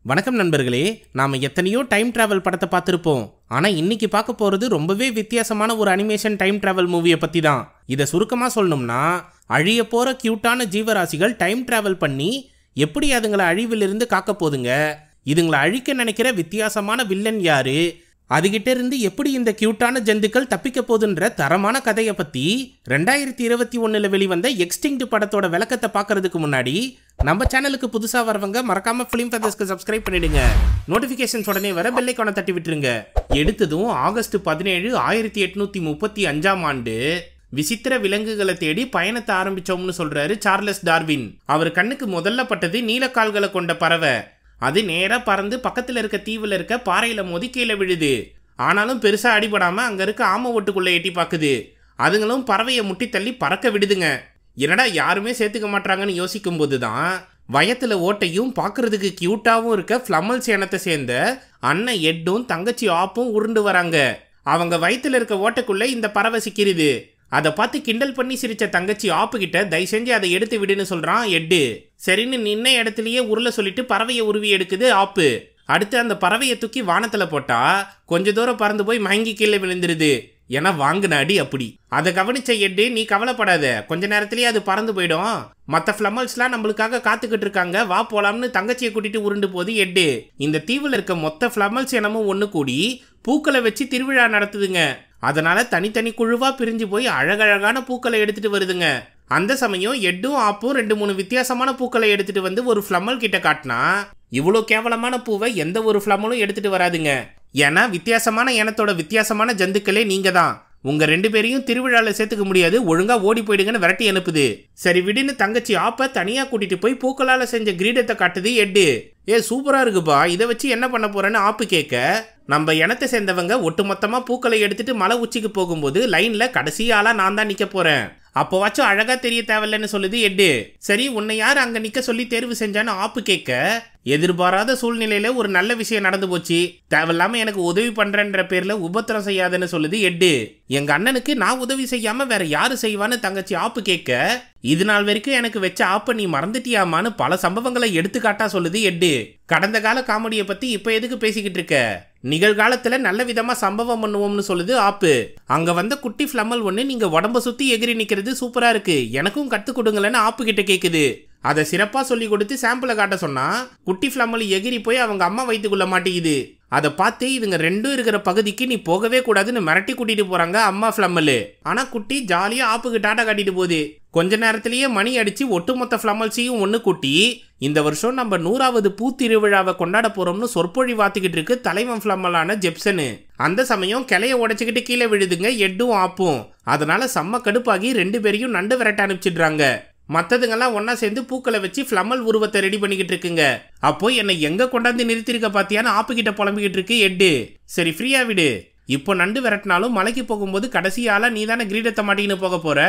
வணக்கம் நண்பர்களே. நாம எத்தனையோ டைம் டிராவல் படத்தை பார்த்திருப்போம். ஆனா இன்னைக்கு பார்க்க போறது ரொம்பவே வித்தியாசமான ஒரு அனிமேஷன் டைம் டிராவல் மூவியை பத்தி தான். இதை சுருக்கமா சொல்லணும்னா, அழிய போற கியூட்டான ஜீவராசிகள் டைம் டிராவல் பண்ணி எப்படி அதுங்களை அழிவிலிருந்து காக்க போதுங்க, இதுங்களை அழிக்க நினைக்கிற வித்தியாசமான வில்லன் யாரு, அதுகிட்ட இருந்து எப்படி இந்த கியூட்டான ஜந்துக்கள் தப்பிக்க போதுன்ற தரமான கதையை பத்தி 2021 வெளிவந்த எக்ஸ்டிங்க்ட் படத்தோட விளக்கத்தை பார்க்கறதுக்கு முன்னாடி நம்ம சேனலுக்கு புதுசா வரவங்க மறக்காம ஃபிலிம் ஃபெதர்ஸ்க்கு சப்ஸ்கிரைப் பண்ணிடுங்க. நோட்டிபிகேஷன்ஸ் உடனே வர பெல் ஐகானை தட்டி விட்டுருங்க. எடுத்ததும் ஆகஸ்ட் 17, 1835 ஆண்டு விசித்திர விலங்குகளை தேடி பயணத்தை ஆரம்பிச்சோம்னு சொல்றாரு சார்லஸ் டார்வின். அவர் கண்ணுக்கு முதல்ல பட்டது நீலக்கால்களை கொண்ட பறவை. அது நேரா பறந்து பக்கத்துல இருக்க தீவுல இருக்க பாறையில மோதி கீழே விழுது. ஆனாலும் பெருசா அடிபடாம அங்க இருக்க ஆம ஓட்டுக்குள்ள எட்டி பாக்குது. அதுங்களும் பறவையை முட்டி தள்ளி பறக்க விடுதுங்க. என்னடா யாருமே சேர்த்துக்க மாட்டாங்கன்னு யோசிக்கும் போதுதான் வயத்துல ஓட்டையும் பாக்குறதுக்கு கியூட்டாவும் இருக்க ஃபிளமல்ஸ் இனத்தை சேர்ந்த அண்ணன் எட்டும் தங்கச்சி ஆப்பும் உருண்டு வராங்க. அவங்க வயத்துல இருக்க ஓட்டைக்குள்ள இந்த பறவை சிக்கிருது. அதை பார்த்து கிண்டல் பண்ணி சிரிச்ச தங்கச்சி ஆப்பு கிட்ட தயவு செஞ்சு அதை எடுத்து விடுன்னு சொல்றான் எட்டு. சரின்னு நின்ன இடத்துலயே உருள சொல்லிட்டு பறவையை உருவி எடுக்குது ஆப்பு. அடுத்து அந்த பறவையை தூக்கி வானத்துல போட்டா கொஞ்ச தூரம் பறந்து போய் மயங்கி கீழே விழுந்துருது. ஏன்னா வாங்கின அடி அப்படி. அதை கவனிச்ச எட்டு, நீ கவலைப்படாத, கொஞ்ச நேரத்திலேயே அது பறந்து போயிடும், மற்ற ஃபிளமல்ஸ்லாம் நம்மளுக்காக காத்துக்கிட்டு இருக்காங்க, வா போலாம்னு தங்கச்சியை கூட்டிட்டு உருண்டு போது எட்டு. இந்த தீவுல இருக்க மொத்த ஃபிளமல்ஸ் இனமும் ஒண்ணு கூடி பூக்களை வச்சு திருவிழா நடத்துதுங்க. அதனால தனித்தனி குழுவா பிரிஞ்சு போய் அழகழகான பூக்களை எடுத்துட்டு வருதுங்க. அந்த சமயம் எட்டும் ஆப்பும் 2-3 வித்தியாசமான பூக்களை எடுத்துட்டு வந்து ஒரு ஃபிளமல் கிட்ட காட்டினா, இவ்வளோ கேவலமான பூவை எந்த ஒரு ஃபிளமலும் எடுத்துட்டு வராதுங்க. ஏன்னா வித்தியாசமான இனத்தோட வித்தியாசமான ஜந்துக்களே நீங்க தான், உங்க 2 பேரையும் திருவிழால சேர்த்துக்க முடியாது, ஒழுங்கா ஓடி போயிடுங்கன்னு விரட்டி அனுப்புது. சரி விடுன்னு தங்கச்சி ஆப்ப தனியா கூட்டிட்டு போய் பூக்களால செஞ்ச கிரீடத்தை காட்டுது எட்டு. சூப்பரா இருக்குப்பா, இதை வச்சு என்ன பண்ண போறேன்னு ஆப்பு கேட்க, நம்ம இனத்தை சேர்ந்தவங்க ஒட்டுமொத்தமா பூக்களை எடுத்துட்டு மலை உச்சிக்கு போகும்போது லைன்ல கடைசி ஆளா நான் தான் நிக்க போறேன், அப்போவாச்சும் அழகா தெரிய தேவையில்லைன்னு சொல்லுது எட்டு. சரி உன்னை யார் அங்க நிக்க சொல்லி தேர்வு செஞ்சான்னு ஆப்பு கேட்க, எதிர்பாராத சூழ்நிலையில ஒரு நல்ல விஷயம் நடந்து போச்சு, தேவையில்லாம எனக்கு உதவி பண்றேன்ற பேர்ல உபத்திரம் செய்யாதுன்னு சொல்லுது எட்டு. எங்க அண்ணனுக்கு நான் உதவி செய்யாம வேற யாரு செய்வான்னு தங்கச்சி ஆப்பு கேட்க, இது நாள் வரைக்கும் எனக்கு வச்ச ஆப்ப நீ மறந்துட்டியாமான்னு பல சம்பவங்களை எடுத்துக்காட்டா சொல்லுது எட்டு. கடந்த கால காமெடியை பத்தி இப்ப எதுக்கு பேசிக்கிட்டு இருக்க, நிகழ்காலத்துல நல்ல விதமா சம்பவம் பண்ணுவோம்னு சொல்லுது ஆப்பு. அங்க வந்த குட்டி ஃபிளமல் ஒண்ணு நீங்க உடம்ப சுத்தி எகிரி நிக்கிறது சூப்பரா இருக்கு, எனக்கும் கத்து கொடுங்களேன்னு ஆப்பு கிட்ட கேக்குது. அதை சிறப்பா சொல்லி கொடுத்து சாம்பிளை காட்ட சொன்னா குட்டி ஃபிளமல் எகிரி போய் அவங்க அம்மா வயிற்றுக்குள்ள மாட்டிக்குது. அதை பார்த்து இதுங்க ரெண்டும் இருக்கிற பகுதிக்கு நீ போகவே கூடாதுன்னு மிரட்டி கூட்டிட்டு போறாங்க அம்மா ஃபிளமல். ஆனா குட்டி ஜாலியா ஆப்புக்கு டாட்டா காட்டிட்டு போகுது. கொஞ்ச நேரத்திலேயே மணி அடிச்சு ஒட்டுமொத்த ஃபிளமல்ஸையும் ஒண்ணு கூட்டி இந்த வருஷம் நம்ம 100வது பூத்திருவிழாவை கொண்டாட போறோம்னு சொற்பொழி வாத்திக்கிட்டு இருக்கு தலைவன் ஃபிளமலான ஜெப்சனு. அந்த சமயம் கிளைய உடைச்சுக்கிட்டு கீழே விழுதுங்க எட்டும் ஆப்பும். அதனால செம்ம கடுப்பாகி 2 பேரையும் நண்டு விரட்ட அனுப்பிச்சிடுறாங்க. மற்றதுங்கெல்லாம் ஒன்னா சேர்ந்து பூக்களை வச்சு ஃபிளமல் உருவத்தை ரெடி பண்ணிக்கிட்டு இருக்குங்க. அப்போ என்னை எங்க கொண்டாந்து நிறுத்திருக்க பாத்தியான்னு ஆப்பு கிட்ட புலம்பிக்கிட்டு இருக்கு எட்டு. சரி ஃப்ரீயா விடு, இப்போ நண்டு விரட்டினாலும் மலைக்கு போகும்போது கடைசியால நீ தானே கிரீடத்தை மாட்டின்னு போக போற,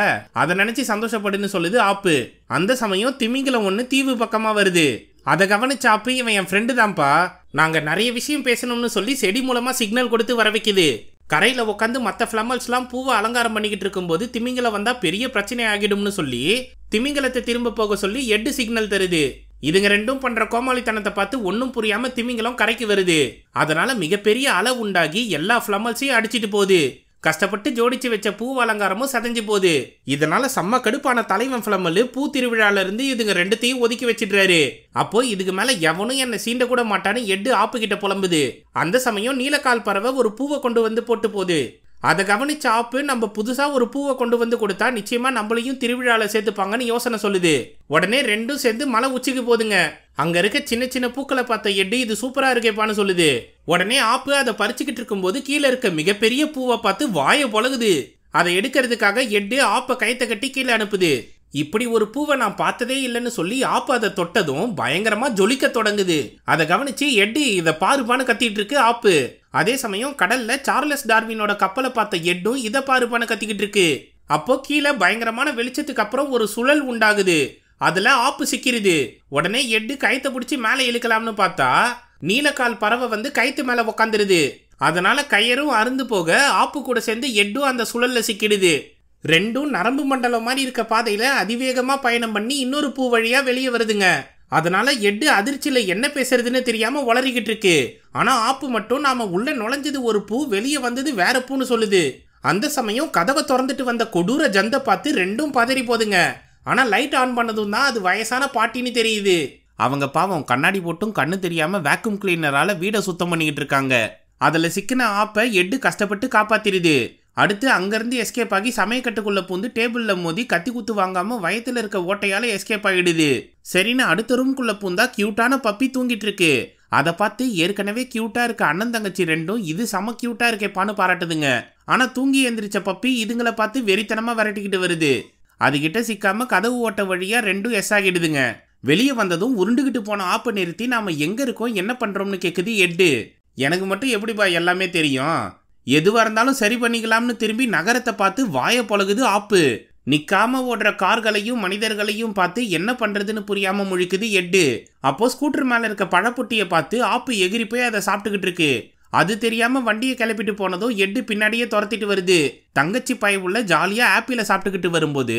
அதை நினைச்சு சந்தோஷப்படுன்னு சொல்லுது ஆப்பு. அந்த சமயம் திமிங்கலம் ஒண்ணு தீவு பக்கமா வருது. அதை கவனிச்ச ஆப்பு, இவன் என் ஃப்ரெண்டு தான்ப்பா, நாங்க நிறைய விஷயம் பேசணும்னு சொல்லி செடி மூலமா சிக்னல் கொடுத்து வர வைக்குது. கரையில உட்காந்து மற்ற ஃபிளமல்ஸ்லாம் பூவை அலங்காரம் பண்ணிக்கிட்டு இருக்கும்போது திமிங்கலம் வந்தா பெரிய பிரச்சனை ஆகிடும்னு சொல்லி திமிங்கலத்தை திரும்ப போக சொல்லி எட்டு சிக்னல் தருது. இதுங்க ரெண்டும் பண்ற கோமாளித்தனத்தை பார்த்து ஒன்னும் புரியாம திமிங்கலம் கரைக்கு வருது. அதனால மிகப்பெரிய அலை உண்டாகி எல்லா ஃபிளமல்ஸையும் அடிச்சிட்டு போகுது. கஷ்டப்பட்டு ஜோடிச்சு வச்ச பூ அலங்காரமும் சதைஞ்சு போகுது. இதனால செம்ம கடுப்பான தலைவன் ஃபிளமல் பூ திருவிழால இருந்து இதுங்க ரெண்டுத்தையும் ஒதுக்கி வச்சிடுறாரு. அப்போ இதுக்கு மேல எவனும் என்ன சீண்ட கூட மாட்டான்னு எட்டு ஆப்பு கிட்ட புலம்புது. அந்த சமயம் நீலக்கால் பறவை ஒரு பூவை கொண்டு வந்து போட்டு போகுது. அதை கவனிச்ச ஆப்பு, நம்ம புதுசா ஒரு பூவை கொண்டு வந்து கொடுத்தா நிச்சயமா நம்மளையும் திருவிழால சேர்த்துப்பாங்கன்னு யோசனை சொல்லுது. உடனே ரெண்டும் சேர்ந்து மலை உச்சிக்கு போதுங்க. அங்க இருக்க சின்ன சின்ன பூக்களை பார்த்த எட்டு, இது சூப்பரா இருக்கேப்பான்னு சொல்லுது. உடனே ஆப்பு அதை பறிச்சுக்கிட்டு இருக்கும்போது கீழே இருக்க மிகப்பெரிய பூவை பார்த்து வாயை பொழகுது. அதை எடுக்கிறதுக்காக எட்டு ஆப்பை கயத்தை கட்டி கீழே அனுப்புது. இப்படி ஒரு பூவை நான் பார்த்ததே இல்லைன்னு சொல்லி ஆப்பு அதை தொட்டதும் பயங்கரமா ஜொலிக்க தொடங்குது. அதை கவனிச்சு எட்டு, இதை பாருப்பான்னு கத்திட்டு இருக்கு ஆப்பு. அதே சமயம் கடல்ல சார்லஸ் டார்வினோட கப்பலை பார்த்த எட்டும் இதை பாருப்பான்னு கத்திக்கிட்டு இருக்கு. அப்போ கீழே பயங்கரமான வெளிச்சத்துக்கு அப்புறம் ஒரு சுழல் உண்டாகுது. அதுல ஆப்பு சிக்கிருது. உடனே எட்டு கயத்தை பிடிச்சி மேலே இழுக்கலாம்னு பார்த்தா நீலக்கால் பறவை வந்து கயத்து மேல உக்காந்துருது. அதனால கயரும் அருந்து போக ஆப்பு கூட சேர்ந்து எட்டும் அந்த சுழல்ல சிக்கிடுது. ரெண்டும் நரம்பு மண்டலம் மாதிரி இருக்க பாதையில அதிவேகமா பயணம் பண்ணி இன்னொரு பூ வழியா வெளியே வருதுங்க. அதனால எட்டு அதிர்ச்சியில என்ன பேசுறதுன்னு தெரியாம உளறிக்கிட்டு இருக்கு. ஆனா ஆப்பு மட்டும் நாம உள்ள நுழைஞ்சது ஒரு பூ, வெளியே வந்தது வேற பூன்னு சொல்லுது. அந்த சமயம் கதவை திறந்துட்டு வந்த கொடூர ஜந்தை பார்த்து ரெண்டும் பதறி போதுங்க. ஆனா லைட் ஆன் பண்ணதும் தான் அது வயசான பாட்டின்னு தெரியுது. அவங்க பாவம் கண்ணாடி போட்டும் கண்ணு தெரியாம வேக்யூம் கிளீனரால வீடை சுத்தம் பண்ணிக்கிட்டு இருக்காங்க. அதுல சிக்கின ஆப்பை எட்டு கஷ்டப்பட்டு காப்பாத்திருது. அடுத்து அங்கிருந்து எஸ்கேப் ஆகி சமயக்கட்டுக்குள்ள பூந்து டேபிள்ல மோதி கத்தி குத்து வாங்காம வயத்துல இருக்க ஓட்டையால எஸ்கேப் ஆகிடுது. சரின்னு அடுத்த ரூம்குள்ள பூந்தா கியூட்டான பப்பி தூங்கிட்டு இருக்கு. அதை பார்த்து ஏற்கனவே கியூட்டா இருக்க அண்ணன் தங்கச்சி ரெண்டும் இது செம கியூட்டா இருக்கேப்பான்னு பாராட்டுதுங்க. ஆனா தூங்கி எந்திரிச்ச பப்பி இதுங்களை பார்த்து வெறித்தனமா விரட்டிக்கிட்டு வருது. அதுகிட்ட சிக்காம கதவு ஓட்ட வழியா ரெண்டும் எஸ் ஆகிடுதுங்க. வெளியே வந்ததும் உருண்டுகிட்டு போன ஆப்பை நிறுத்தி நாம எங்க இருக்கோம் என்ன பண்றோம்னு கேக்குது எட்டு. எனக்கு மட்டும் எப்படிப்பா எல்லாமே தெரியும், எதுவா இருந்தாலும் சரி பண்ணிக்கலாம்னு திரும்பி நகரத்தை பார்த்து வாய பழகுது ஆப்பு. நிக்காம ஓடுற கார்களையும் மனிதர்களையும் பார்த்து என்ன பண்றதுன்னு புரியாம முழிக்குது எட்டு. அப்போ ஸ்கூட்டர் மேல இருக்க பழப்பொட்டியை பார்த்து ஆப்பு எகிரி போய் அதை சாப்பிட்டுக்கிட்டு இருக்கு. அது தெரியாம வண்டியை கிளப்பிட்டு போனதும் எட்டு பின்னாடியே துரத்திட்டு வருது. தங்கச்சி பயவுள்ள ஜாலியா ஆப்பிள சாப்பிட்டுக்கிட்டு வரும்போது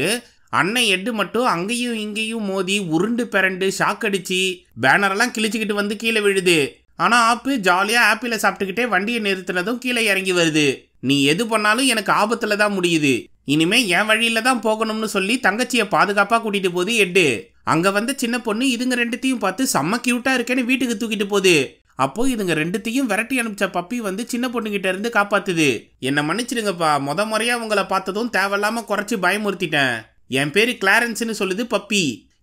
அண்ணன் எட்டு மட்டும் அங்கேயும் இங்கேயும் மோதி உருண்டு பிறண்டு ஷாக் அடிச்சு பேனரெல்லாம் கிழிச்சுக்கிட்டு வந்து கீழே விழுது. ஆனா ஆப்பு ஜாலியா ஆப்பிள சாப்பிட்டுக்கிட்டே வண்டியை நிறுத்தினதும் கீழே இறங்கி வருது. நீ எது பண்ணாலும் எனக்கு ஆபத்துல தான் முடியுது, இனிமே என் வழியில தான் போகணும்னு சொல்லி தங்கச்சியை பாதுகாப்பா கூட்டிட்டு போகுது எட்டு. அங்க வந்த சின்ன பொண்ணு இதுங்க ரெண்டுத்தையும் பார்த்து செம்ம கியூட்டா இருக்கேன்னு வீட்டுக்கு தூக்கிட்டு போகுது. அப்போ இதுங்க ரெண்டுத்தையும் விரட்டி அனுப்பிச்ச பப்பி வந்து சின்ன பொண்ணுகிட்ட இருந்து காப்பாத்துது. என்ன மன்னிச்சிடுங்கப்பா, முறையா உங்களை பார்த்ததும் தேவையில்லாம குறைச்சி பயமுறுத்திட்டேன். என் பேரு கிளாரன்ஸ்னு சொல்லுது பப்பி.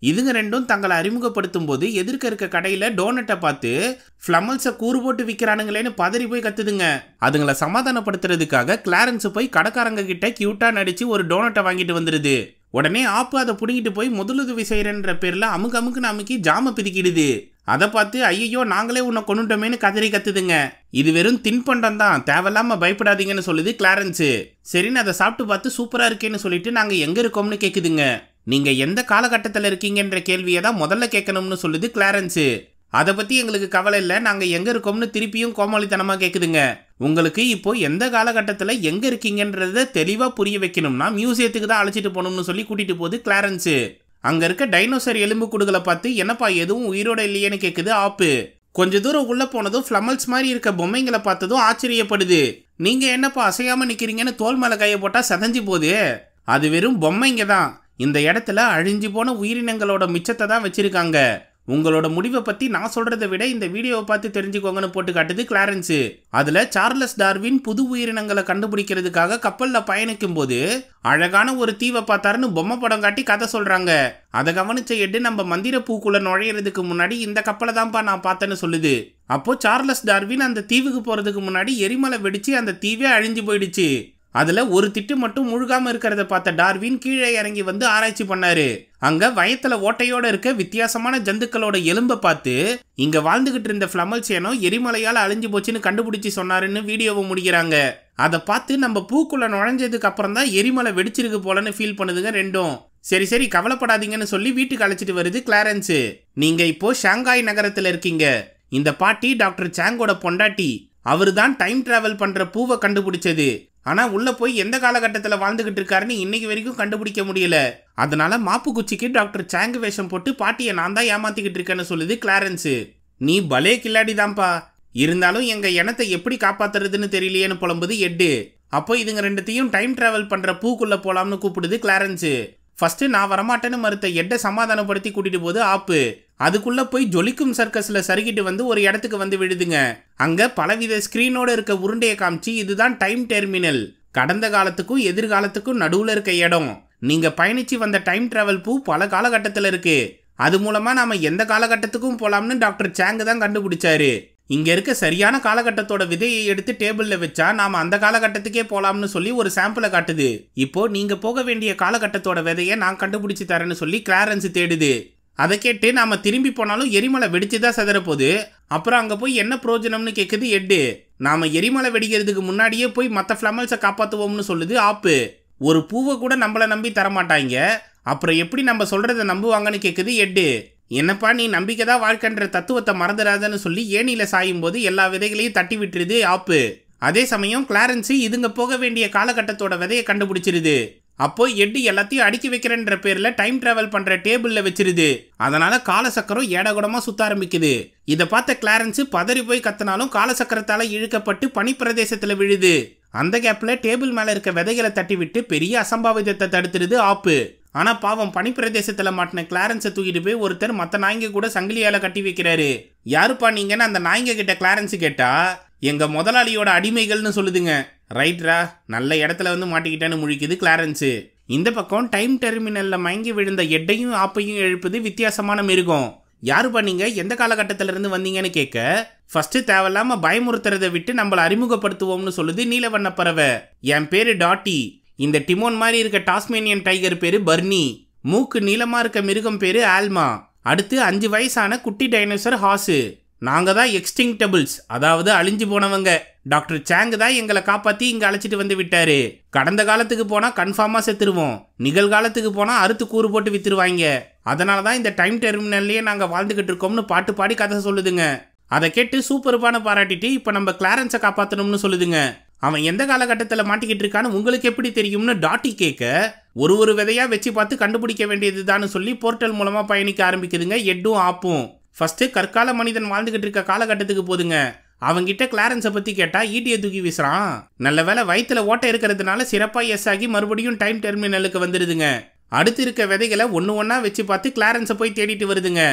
இதுங்க ரெண்டும் தங்களை அறிமுகப்படுத்தும் போது எதிர்க்க இருக்க கடையில டோனட்டை பார்த்து ஃப்ளமல்ஸை கூறு போட்டு விற்கிறானுங்களேன்னு பதறி போய் கத்துதுங்க. அதுங்களை சமாதானப்படுத்துறதுக்காக கிளாரன்ஸ் போய் கடைக்காரங்க கிட்ட கியூட்டா நடிச்சு ஒரு டோனட்டை வாங்கிட்டு வந்துருது. உடனே ஆப்பு அதை புடுங்கிட்டு போய் முதலுதவி செய்யறன்ற பேர்ல அமுக்குன்னு அமுக்கி ஜாம பிதிக்கிடுது. அதை பார்த்து ஐயோ நாங்களே உன்னை கொண்டுட்டோமேனு கதறி கத்துதுங்க. இது வெறும் தின்பண்டம் தான், தேவையில்லாம பயப்படாதீங்கன்னு சொல்லுது கிளாரன்ஸ். சரின்னு அதை சாப்பிட்டு பார்த்து சூப்பரா இருக்கேன்னு சொல்லிட்டு நாங்க எங்க இருக்கோம்னு கேக்குதுங்க. நீங்க எந்த காலகட்டத்தில் இருக்கீங்கன்ற கேள்வியை தான் முதல்ல கேட்கணும்னு சொல்லுது கிளாரன்ஸ். அதை பத்தி எங்களுக்கு கவலை இல்லை, நாங்க எங்க இருக்கோம்னு திருப்பியும் கோமாளித்தனமா கேக்குதுங்க. உங்களுக்கு இப்போ எந்த காலகட்டத்தில் எங்க இருக்கீங்கன்றத தெளிவா புரிய வைக்கணும்னா மியூசியத்துக்கு தான் அழைச்சிட்டு போகணும்னு சொல்லி கூட்டிட்டு போகுது கிளாரன்ஸ். அங்க இருக்க டைனோசர் எலும்பு கூடுகளை பார்த்து என்னப்பா எதுவும் உயிரோட இல்லையேன்னு கேக்குது ஆப்பு. கொஞ்ச தூரம் உள்ள போனதும் ஃப்ளமல்ஸ் மாதிரி இருக்க பொம்மைங்களை பார்த்ததும் ஆச்சரியப்படுது. நீங்க என்னப்பா அசையாம நிக்கிறீங்கன்னு தோல் மேல கையை போட்டா சதஞ்சு போகுது. அது வெறும் பொம்மைங்க தான், இந்த இடத்துல அழிஞ்சு போன உயிரினங்களோட மிச்சத்தை தான் வச்சிருக்காங்க. உங்களோட முடிவை பத்தி நான் சொல்றதை விட இந்த வீடியோவை பார்த்து தெரிஞ்சுக்கோங்கன்னு போட்டு காட்டுது கிளாரன்ஸ். அதுல சார்லஸ் டார்வின் புது உயிரினங்களை கண்டுபிடிக்கிறதுக்காக கப்பல்ல பயணிக்கும் போது அழகான ஒரு தீவை பார்த்தாருன்னு பொம்மை படம் காட்டி கதை சொல்றாங்க. அதை கவனிச்ச எட்டு நம்ம மந்திர பூக்குள்ள நுழையிறதுக்கு முன்னாடி இந்த கப்பலை தான்ப்பா நான் பார்த்தேன்னு சொல்லுது. அப்போ சார்லஸ் டார்வின் அந்த தீவுக்கு போறதுக்கு முன்னாடி எரிமலை வெடிச்சு அந்த தீவே அழிஞ்சு போயிடுச்சு. அதுல ஒரு திட்டு மட்டும் முழுகாம இருக்கிறத பார்த்த டார்வின் கீழே இறங்கி வந்து ஆராய்ச்சி பண்ணாரு. அங்க வயத்துல ஓட்டையோட இருக்க வித்தியாசமான ஜந்துக்களோட எலும்பை பார்த்து இங்க வாழ்ந்துகிட்டு இருந்த ஃப்ளமல்ஸ் ஏனோ எரிமலையால அழிஞ்சு போச்சுன்னு கண்டுபிடிச்சு சொன்னாருன்னு வீடியோவை முடிக்கிறாங்க. அதை பார்த்து நம்ம பூக்குள்ள நுழைஞ்சதுக்கு அப்புறம் தான் எரிமலை வெடிச்சிருக்கு போலன்னு ஃபீல் பண்ணுதுங்க ரெண்டும். சரி சரி கவலைப்படாதீங்கன்னு சொல்லி வீட்டுக்கு அழைச்சிட்டு வருது கிளாரன்ஸ். நீங்க இப்போ ஷாங்காய் நகரத்துல இருக்கீங்க. இந்த பாட்டி டாக்டர் சாங்கோட பொண்டாட்டி. அவரு தான் டைம் டிராவல் பண்ற பூவை கண்டுபிடிச்சது. ஆனா உள்ள போய் எந்த காலகட்டத்தில் வாழ்ந்துகிட்டு இருக்காருன்னு இன்னைக்கு வரைக்கும் கண்டுபிடிக்க முடியல. அதனால மாப்பு குச்சிக்கு டாக்டர் சாங் வேஷம் போட்டு பாட்டியை நான் தான் ஏமாத்திக்கிட்டு இருக்கேன்னு சொல்லுது கிளாரன்ஸ். நீ பலே கில்லாடி தான்ப்பா, இருந்தாலும் எங்க இனத்தை எப்படி காப்பாத்துறதுன்னு தெரியலையேன்னு புலம்புது எட்டு. அப்போ இதுங்க ரெண்டுத்தையும் டைம் டிராவல் பண்ற பூக்குள்ள போலாம்னு கூப்பிடுது கிளாரன்ஸ். ஃபர்ஸ்ட் நான் வரமாட்டேன்னு மறுத்த எட்டை சமாதானப்படுத்தி கூட்டிட்டு போது ஆப்பு. அதுக்குள்ள போய் ஜொலிக்கும் சர்க்கஸ்ல சறுக்கிட்டு வந்து ஒரு இடத்துக்கு வந்து விழுதுங்க. அங்க பலவித ஸ்கிரீனோட இருக்க உருண்டையை காமிச்சு இதுதான் டைம் டெர்மினல், கடந்த காலத்துக்கும் எதிர்காலத்துக்கும் நடுவுல இருக்க இடம். நீங்க பயணிச்சு வந்த டைம் டிராவல் பூ பல காலகட்டத்தில் இருக்கு. அது மூலமா நாம எந்த காலகட்டத்துக்கும் போலாம்னு டாக்டர் சாங் தான் கண்டுபிடிச்சாரு. இங்க இருக்க சரியான காலகட்டத்தோட விதையை எடுத்து டேபிள்ல வச்சா நாம அந்த காலகட்டத்துக்கே போலாம்னு சொல்லி ஒரு சாம்பிளை காட்டுது. இப்போ நீங்க போக வேண்டிய காலகட்டத்தோட விதையை நான் கண்டுபிடிச்சு தரேன்னு சொல்லி கிளாரன்ஸ் தேடுது. அதை கேட்டு நாம திரும்பி போனாலும் எரிமலை வெடிச்சுதான் செதற போகுது. அப்புறம் அங்க போய் என்ன பிரயோஜனம்னு கேக்குது எட்டு. நாம எரிமலை வெடிக்கிறதுக்கு முன்னாடியே போய் மற்ற ஃப்ளமல்ஸை காப்பாத்துவோம்னு சொல்லுது ஆப்பு. ஒரு பூவை கூட நம்மளை நம்பி தரமாட்டாங்க, அப்புறம் எப்படி நம்ம சொல்றதை நம்புவாங்கன்னு கேக்குது எட்டு. என்னப்பா நீ நம்பிக்கை தான் வாழ்க்கைன்ற தத்துவத்தை மறந்துடாதன்னு சொல்லி ஏனியில சாயும் போது எல்லா விதைகளையும் தட்டி விட்டுருது ஆப்பு. அதே சமயம் கிளாரன்ஸ் இதுங்க போக வேண்டிய காலகட்டத்தோட விதையை கண்டுபிடிச்சிருது. அப்போ எட்டு எல்லாத்தையும் அடுக்கி வைக்கிறேன்ற பேர்ல டைம் டிராவல் பண்ற டேபிள்ல வச்சிருது. அதனால காலசக்கரம் ஏடகுடமா சுத்த ஆரம்பிக்குது. இதை பார்த்த கிளாரன்ஸ் பதறி போய் கத்தினாலும் காலசக்கரத்தால இழுக்கப்பட்டு பனி பிரதேசத்துல விழுது. அந்த கேப்ல டேபிள் மேல இருக்க விதைகளை தட்டி விட்டு பெரிய அசம்பாவிதத்தை தடுத்துருது ஆப்பு. ஆனா பாவம் பனி பிரதேசத்துல மாட்டின கிளாரன்ஸை தூக்கிட்டு போய் ஒருத்தர் மத்த நாய்ங்க கூட சங்கிலியால கட்டி வைக்கிறாரு. யாருப்பா நீங்கன்னு அந்த நாய்ங்க கிட்ட கிளாரன்ஸ் கேட்டா எங்க முதலாளியோட அடிமைகள்னு சொல்லுதுங்க. ரைட்ரா, நல்ல இடத்துல வந்து மாட்டிக்கிட்டேன்னு முழிக்குது கிளாரன்ஸ். இந்த பக்கம் டைம் டெர்மினல்ல மயங்கி விழுந்த எட்டையும் ஆப்பையும் எழுப்புது வித்தியாசமான மிருகம். யாருப்பா நீங்க, எந்த காலகட்டத்தில இருந்து வந்தீங்கன்னு கேட்க ஃபர்ஸ்ட் தேவையில்லாம பயமுறுத்துறதை விட்டு நம்மள அறிமுகப்படுத்துவோம்னு சொல்லுது நீலவண்ண பறவை. என் பேரு டாட்டி. இந்த டிமோன் மாதிரி இருக்க டாஸ்மேனியன் டைகர் பேரு பர்னி. மூக்கு நீளமா இருக்க மிருகம் பேரு ஆல்மா. அடுத்து 5 வயசான குட்டி டைனோசர் ஹாசு. நாங்க தான் எக்ஸ்டிங்டபிள்ஸ், அதாவது அழிஞ்சு போனவங்க. டாக்டர் சாங் தான் எங்களை காப்பாத்தி இங்க அழைச்சிட்டு வந்து விட்டாரு. கடந்த காலத்துக்கு போனா கன்ஃபார்மா செத்துருவோம், நிகழ்காலத்துக்கு போனா அறுத்து கூறு போட்டு வித்துருவாங்க. அதனாலதான் இந்த டைம் டெர்மினல்லையே நாங்க வாழ்ந்துகிட்டு இருக்கோம்னு பாட்டு பாடி கதை சொல்லுதுங்க. அதை கேட்டு சூப்பர்பான பாராட்டிட்டு இப்ப நம்ம கிளாரன்ஸை காப்பாத்தணும்னு சொல்லுதுங்க. அவன் எந்த காலகட்டத்தில் மாட்டிக்கிட்டு இருக்கான்னு உங்களுக்கு எப்படி தெரியும்னு டாட்டி கேட்க ஒரு விதையா வச்சு பார்த்து கண்டுபிடிக்க வேண்டியதுதான்னு சொல்லி போர்ட்டல் மூலமா பயணிக்க ஆரம்பிக்குதுங்க எட்டும் ஆப்பும். ஃபர்ஸ்ட் கற்கால மனிதன் வாழ்ந்துகிட்டு இருக்க காலகட்டத்துக்கு போதுங்க. அவங்கிட்ட கிளாரன்ஸை பத்தி கேட்டா ஈட்டியை தூக்கி வீசுறான். நல்ல வேலை வயிற்றுல ஓட்டை இருக்கிறதுனால சிறப்பா எஸ் ஆகி மறுபடியும் டைம் டெர்மினலுக்கு வந்துடுதுங்க. அடுத்து இருக்க விதைகளை ஒன்னா வச்சு பார்த்து கிளாரன்ஸை போய் தேடிட்டு வருதுங்க.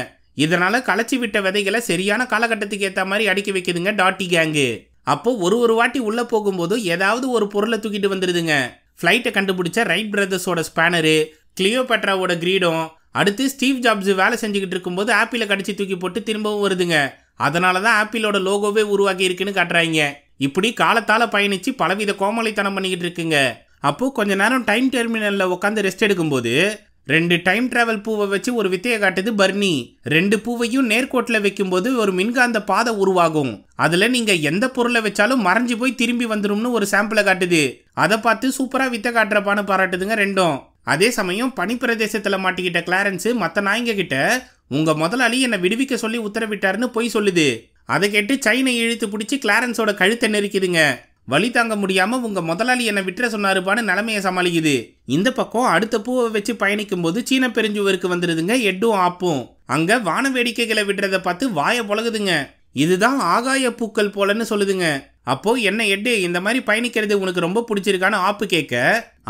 இதனால களைச்சி விட்ட விதைகளை சரியான காலகட்டத்துக்கு ஏற்ற மாதிரி அடுக்கி வைக்குதுங்க டாட்டி கேங்கு. அப்போ ஒரு வாட்டி உள்ள போகும்போது ஏதாவது ஒரு பொருளை தூக்கிட்டு வந்துடுதுங்க. ஃப்ளைட்டை கண்டுபிடிச்ச ரைட் பிரதர்ஸோட ஸ்பேனரு, கிளியோபேட்ராவோட கிரீடம். அடுத்து ஸ்டீவ் ஜாப்ஸ் வேலை செஞ்சுக்கிட்டு இருக்கும்போது ஆப்பிளை கடிச்சு தூக்கி போட்டு திரும்பவும் வருதுங்க. அதனால தான் ஆப்பிளோட லோகோவே உருவாக்கி இருக்குன்னு காட்டுறாங்க. இப்படி காலத்தால பயணிச்சு பலவித கோமலைத்தனம் பண்ணிக்கிட்டு இருக்குங்க. அப்போ கொஞ்ச நேரம் டைம் டெர்மினல்ல உட்காந்து ரெஸ்ட் எடுக்கும்போது 2 டைம் டிராவல் பூவை வச்சு ஒரு வித்தையை காட்டுது பர்னி. 2 பூவையும் நேர்கோட்டில் வைக்கும்போது ஒரு மின்காந்த பாதை உருவாகும். அதுல நீங்க எந்த பொருளை வச்சாலும் மறைஞ்சு போய் திரும்பி வந்துரும்னு ஒரு சாம்பிளை காட்டுது. அதை பார்த்து சூப்பரா வித்தை காட்டுறப்பான்னு பாராட்டுதுங்க ரெண்டும். அதே சமயம் பனி பிரதேசத்துல மாட்டிக்கிட்ட கிளாரன்ஸ் மற்ற நாய்ங்க கிட்ட உங்க முதலாளி என்னை விடுவிக்க சொல்லி உத்தரவிட்டாருன்னு போய் சொல்லுது. அதை கேட்டு சைனை இழுத்து பிடிச்சி கிளாரன்ஸோட கழுத்தை நெருக்குதுங்க. வழி தாங்க முடியாம உங்க முதலாளி என்னை விட்டுற சொன்னாருப்பான்னு நிலைமையை சமாளிக்குது. இந்த பக்கம் அடுத்த பூவை வச்சு பயணிக்கும் போது சீன பெருஞ்சுவருக்கு வந்துருதுங்க எட்டும் ஆப்பும். அங்க வான வேடிக்கைகளை விடுறத பார்த்து வாய பொழகுதுங்க. இதுதான் ஆகாய பூக்கள் போலன்னு சொல்லுதுங்க. அப்போ என்ன எட்டு, இந்த மாதிரி பயணிக்கிறது உனக்கு ரொம்ப பிடிச்சிருக்கான்னு ஆப்பு கேட்க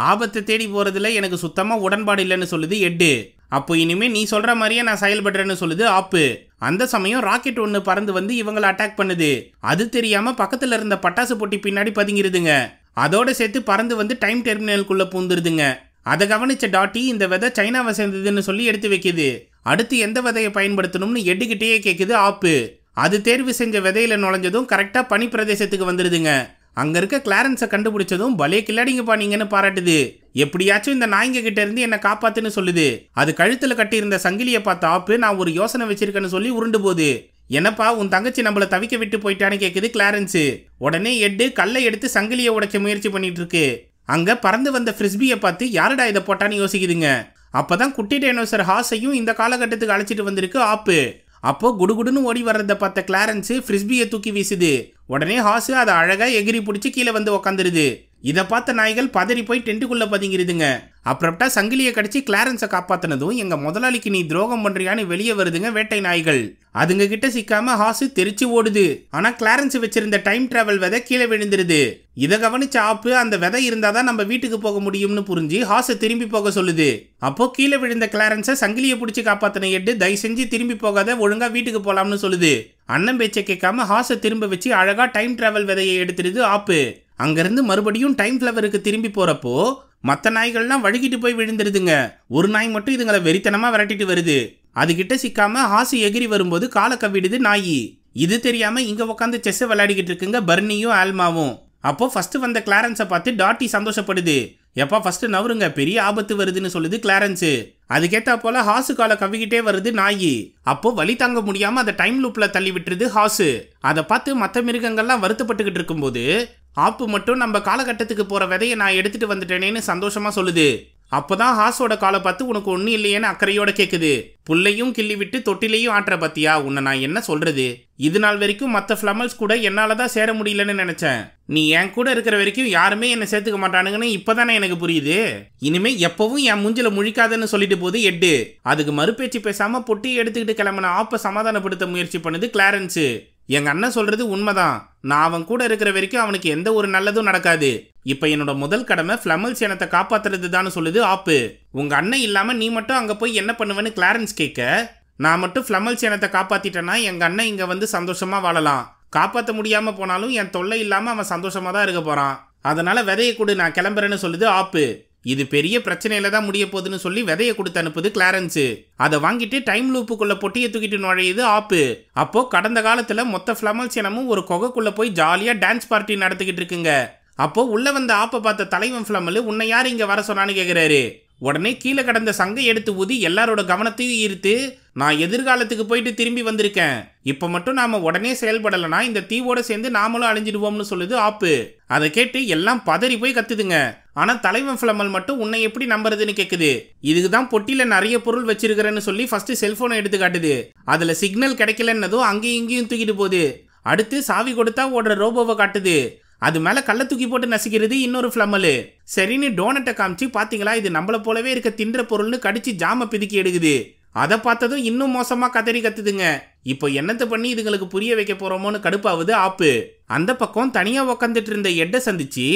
ஆபத்தை தேடி போறதுல எனக்கு சுத்தமா உடன்பாடு இல்லைன்னு சொல்லுது எட்டு. அப்போ இனிமே நீ சொல்ற மாதிரியே நான் செயல்படுறேன்னு சொல்லுது ஆப்பு. அந்த சமயம் ராக்கெட் ஒன்று பறந்து வந்து இவங்களை அட்டாக் பண்ணுது. அது தெரியாம பக்கத்துல இருந்த பட்டாசு பொட்டி பின்னாடி பதுங்கிருதுங்க. அதோட சேர்த்து பறந்து வந்து டைம் டெர்மினலுக்குள்ள பூந்துருதுங்க. அதை கவனிச்ச டாட்டி இந்த விதை சைனாவை சேர்ந்ததுன்னு சொல்லி எடுத்து வைக்குது. அடுத்து எந்த விதையை பயன்படுத்தணும்னு எட்டுக்கிட்டே கேட்குது ஆப்பு. அது தேர்வு செஞ்ச விதையில நுழைஞ்சதும் கரெக்டா பனி பிரதேசத்துக்கு வந்துடுதுங்க. அங்க இருக்க கிளாரன்ஸை கண்டுபிடிச்சதும் பலே கில்லாடிங்கப்பா நீங்கன்னு பாராட்டுது. எப்படியாச்சும் இந்த நாய்ங்க கிட்ட இருந்து என்ன காப்பாத்துன்னு சொல்லுது. அது கழுத்துல கட்டி இருந்த சங்கிலியை பார்த்த ஆப்பு நான் ஒரு யோசனை வச்சிருக்கேன்னு சொல்லி உருண்டு போகுது. என்னப்பா உன் தங்கச்சி நம்மள தவிக்க விட்டு போயிட்டான்னு கேக்குது கிளாரன்ஸ். உடனே எட்டு கல்லை எடுத்து சங்கிலியை உடைக்க முயற்சி பண்ணிட்டு இருக்கு. அங்க பறந்து வந்த ஃப்ரிஸ்பியை பார்த்து யாருடா இதை போட்டான்னு யோசிக்குதுங்க. அப்பதான் குட்டி டைனோசர் ஹாஸையும் இந்த காலகட்டத்துக்கு அழைச்சிட்டு வந்திருக்கு ஆப்பு. அப்போ குடுகுடுன்னு ஓடி வர்றதை பார்த்த கிளாரன்ஸ் ஃப்ரிஸ்பியை தூக்கி வீசுது. உடனே ஹாஸு அதை அழகா எகிரி பிடிச்சி கீழே வந்து உக்காந்துருது. இதை பார்த்த நாய்கள் பதறி போய் டென்ட்டுக்குள்ள பதுங்கிருதுங்க. அப்புறம்டா சங்கிலியை கடிச்சு கிளாரன்ஸை காப்பாத்தினதும் எங்க முதலாளிக்கு நீ துரோகம் பண்றியான்னு வெளியே வருதுங்க வேட்டை நாய்கள். அதுங்க கிட்ட சிக்காம ஹாஸு தெரிச்சு ஓடுது. ஆனா கிளாரன்ஸ் வச்சிருந்த டைம் டிராவல் விதை கீழே விழுந்துருது. இதை கவனிச்ச ஆப்பு அந்த விதை இருந்தாதான் நம்ம வீட்டுக்கு போக முடியும்னு புரிஞ்சு ஹாஸை திரும்பி போக சொல்லுது. அப்போ கீழே விழுந்த கிளாரன்ஸை சங்கிலியை பிடிச்சி காப்பாத்தின எட்டு தயவு செஞ்சு திரும்பி போகாத, ஒழுங்கா வீட்டுக்கு போலாம்னு சொல்லுது. அண்ணன் பேச்சை கேட்காம ஹாஸை திரும்ப வச்சு அழகா டைம் டிராவல் விதையை எடுத்துருது ஆப்பு. அங்கிருந்து மறுபடியும் டைம் ஃபிளவருக்கு திரும்பி போறப்போ மற்ற நாய்கள்லாம் வழுகிட்டு போய் விழுந்துருதுங்க. ஒரு நாய் மட்டும் இதுங்களை வெறித்தனமா விரட்டிட்டு வருது. அதுகிட்ட சிக்காம ஹாசி எகிரி வரும்போது காலை கவ்விடுது நாயி. இது தெரியாம இங்க உட்காந்து செஸ் விளையாடிக்கிட்டு இருக்குங்க பர்னியும் ஆல்மாவும். அப்போ ஃபர்ஸ்ட் வந்த கிளாரன்ஸை பார்த்து டாட்டி சந்தோஷப்படுது. எப்பா ஃபர்ஸ்ட் நவருங்க, பெரிய ஆபத்து வருதுன்னு சொல்லுது கிளாரன்ஸ். அதுக்கேத்தா போல ஹாசு காலை கவிக்கிட்டே வருது நாயி. அப்போ வலி தாங்க முடியாம அதை டைம் லூப்ல தள்ளி விட்டுருது ஹாசு. அதை பார்த்து மற்ற மிருகங்கள்லாம் வருத்தப்பட்டுக்கிட்டு இருக்கும்போது ஆப்பு மட்டும் நம்ம காலகட்டத்துக்கு போற விதையை நான் எடுத்துட்டு வந்துட்டேனேன்னு சந்தோஷமா சொல்லுது. அப்பதான் ஹாஸோட காலை பார்த்து உனக்கு ஒன்னும் இல்லையேன்னு அக்கறையோட கேக்குது. புல்லையும் கிள்ளி விட்டு தொட்டிலையும் ஆட்டுற பத்தியா, உன்னை நான் என்ன சொல்றது? இது நாள் வரைக்கும் மற்ற ஃபிளமல்ஸ் கூட என்னாலதான் சேர முடியலன்னு நினைச்சேன். நீ என் கூட இருக்கிற வரைக்கும் யாருமே என்ன சேர்த்துக்க மாட்டானுங்கன்னு இப்பதானே எனக்கு புரியுது. இனிமே எப்பவும் என் மூஞ்சில முழிக்காதன்னு சொல்லிட்டு போது எட்டு. அதுக்கு மறுபேச்சு பேசாம பொட்டியை எடுத்துக்கிட்டு கிளம்பின ஆப்ப சமாதானப்படுத்த முயற்சி பண்ணுது கிளாரன்ஸ். எங்க அண்ணன் சொல்றது உண்மைதான். நான் அவன் கூட இருக்கிற வரைக்கும் அவனுக்கு எந்த ஒரு நல்லதும் நடக்காது. இப்ப என்னோட முதல் கடமை ஃபிளமல்ஸ் இனத்தை காப்பாத்துறது தான் சொல்லுது ஆப்பு. உங்க அண்ணன் இல்லாம நீ மட்டும் அங்க போய் என்ன பண்ணுவேன்னு கிளாரன்ஸ் கேட்க, நான் மட்டும் ஃபிளமல்ஸ் இனத்தை காப்பாத்திட்டேன்னா எங்க அண்ணன் இங்க வந்து சந்தோஷமா வாழலாம். காப்பாற்ற முடியாம போனாலும் என் தொல்லை இல்லாம அவன் சந்தோஷமா தான் இருக்க போறான். அதனால விதையை கொடு, நான் கிளம்புறேன்னு சொல்லுது ஆப்பு. இது பெரிய பிரச்சனையில தான் முடிய போகுதுன்னு சொல்லி விதையை கொடுத்து அனுப்புது கிளாரன்ஸ். அதை வாங்கிட்டு டைம் லூப்புக்குள்ள பொட்டியை தூக்கிட்டு நுழையுது ஆப்பு. அப்போ கடந்த காலத்துல மொத்த ஃபிளமல்ஸ் இனமும் ஒரு கொகைக்குள்ள போய் ஜாலியா டான்ஸ் பார்ட்டி நடத்திக்கிட்டு இருக்குங்க. அப்போ உள்ள வந்த ஆப்பை பார்த்த தலைவன் ஃபிளமல், உன்னை யார் இங்க வர சொன்னான்னு கேக்குறாரு. உடனே கீழே கடந்த சங்கை எடுத்து ஊதி எல்லாரோட கவனத்தையும் ஈர்த்து, நான் எதிர்காலத்துக்கு போயிட்டு திரும்பி வந்திருக்கேன். இப்ப மட்டும் நாம உடனே செயல்படலைன்னா இந்த தீவோட சேர்ந்து நாமளும் அழிஞ்சிடுவோம்னு சொல்லுது ஆப்பு. அதை கேட்டு எல்லாம் பதறி போய் கத்துதுங்க. ஆனா தலைவன் ஃபிளமல் மட்டும் உன்னை எப்படி நம்புறதுன்னு கேக்குது. இதுக்குதான் பொட்டியில நிறைய பொருள் வச்சிருக்கிறேன்னு சொல்லி ஃபர்ஸ்ட் செல்போனை எடுத்து காட்டுது. அதுல சிக்னல் கிடைக்கலன்னதும் அங்கேயும் இங்கேயும் தூக்கிட்டு போகுது. அடுத்து சாவி கொடுத்தா ஓடுற ரோபோவை காட்டுது. அது மேல கள்ள தூக்கி போட்டு நசிக்கிறது இன்னொரு ஃபிளமல். சரின்னு டோனட்டை காமிச்சு, பாத்தீங்களா இது நம்மள போலவே இருக்க தின்ற பொருள்னு கடிச்சு ஜாம பிதுக்கி எடுக்குது. அதை பார்த்ததும் இன்னும் மோசமா கதறி கத்துதுங்க. இப்போ என்னத்தை பண்ணி இதுங்களுக்கு புரிய வைக்க போறோமோன்னு கடுப்பாவது ஆப்பு. அந்த பக்கம் தனியா உக்காந்துட்டு இருந்த எட்டை சந்திச்சு,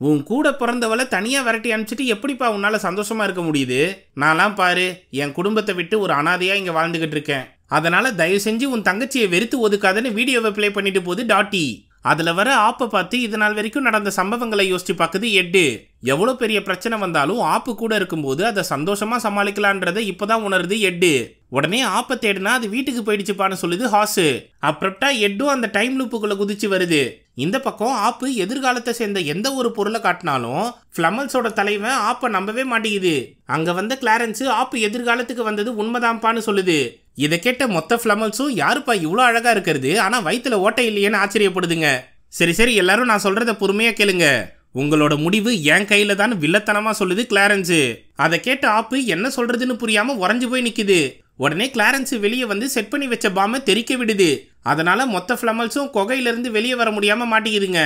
உன் கூட பிறந்தவளை தனியா விரட்டி அனுப்பிச்சிட்டு எப்படிப்பா உன்னால சந்தோஷமா இருக்க முடியுது? நான்லாம் பாரு என் குடும்பத்தை விட்டு ஒரு அனாதையா இங்க வாழ்ந்துகிட்டு இருக்கேன். அதனால தயவு செஞ்சு உன் தங்கச்சியை வெறுத்து ஒதுக்காதன்னு வீடியோவை பிளே பண்ணிட்டு போகுது டாட்டி. அதுல வர ஆப்பை பார்த்து இது நாள் வரைக்கும் நடந்த சம்பவங்களை யோசிச்சு பார்க்குது எட்டு. எவ்வளவு பெரிய பிரச்சனை வந்தாலும் ஆப்பு கூட இருக்கும்போது அதை சந்தோஷமா சமாளிக்கலான்றதை இப்பதான் உணருது எட்டு. உடனே ஆப்பை தேடினா அது வீட்டுக்கு போயிடுச்சுப்பான்னு சொல்லுது ஹாஸ். அப்புறம்டா எட்டும் அந்த டைம் லூப்புக்குள்ள குதிச்சு வருது. இந்த பக்கம் ஆப்பு எதிர்காலத்தை சேர்ந்த எந்த ஒரு பொருளை காட்டினாலும் ஃபிளமல்ஸோட தலைவன் ஆப்பை நம்பவே மாட்டேங்குது. அங்க வந்த கிளாரன்ஸ் ஆப்பு எதிர்காலத்துக்கு வந்தது உண்மைதான்ப்பான்னு சொல்லுது. இதை கேட்ட மொத்த ஃபிளமல்ஸும் யாருப்பா இவ்வளோ அழகா இருக்கிறது, ஆனா வயிற்றுல ஓட்டை இல்லையேன்னு ஆச்சரியப்படுதுங்க. சரி சரி எல்லாரும் நான் சொல்றத பொறுமையா கேளுங்க. உங்களோட முடிவு என் கையில தான் வில்லத்தனமா சொல்லுது கிளாரன்ஸ். அதை கேட்ட ஆப்பு என்ன சொல்றதுன்னு புரியாம உறைஞ்சு போய் நிக்குது. உடனே கிளாரன்ஸ் வெளியே வந்து செட் பண்ணி வச்ச பாம்பை தெறிக்க விடுது. அதனால மொத்த ஃபிளமல்ஸும் கொகையிலிருந்து வெளியே வர முடியாம மாட்டிக்குதுங்க.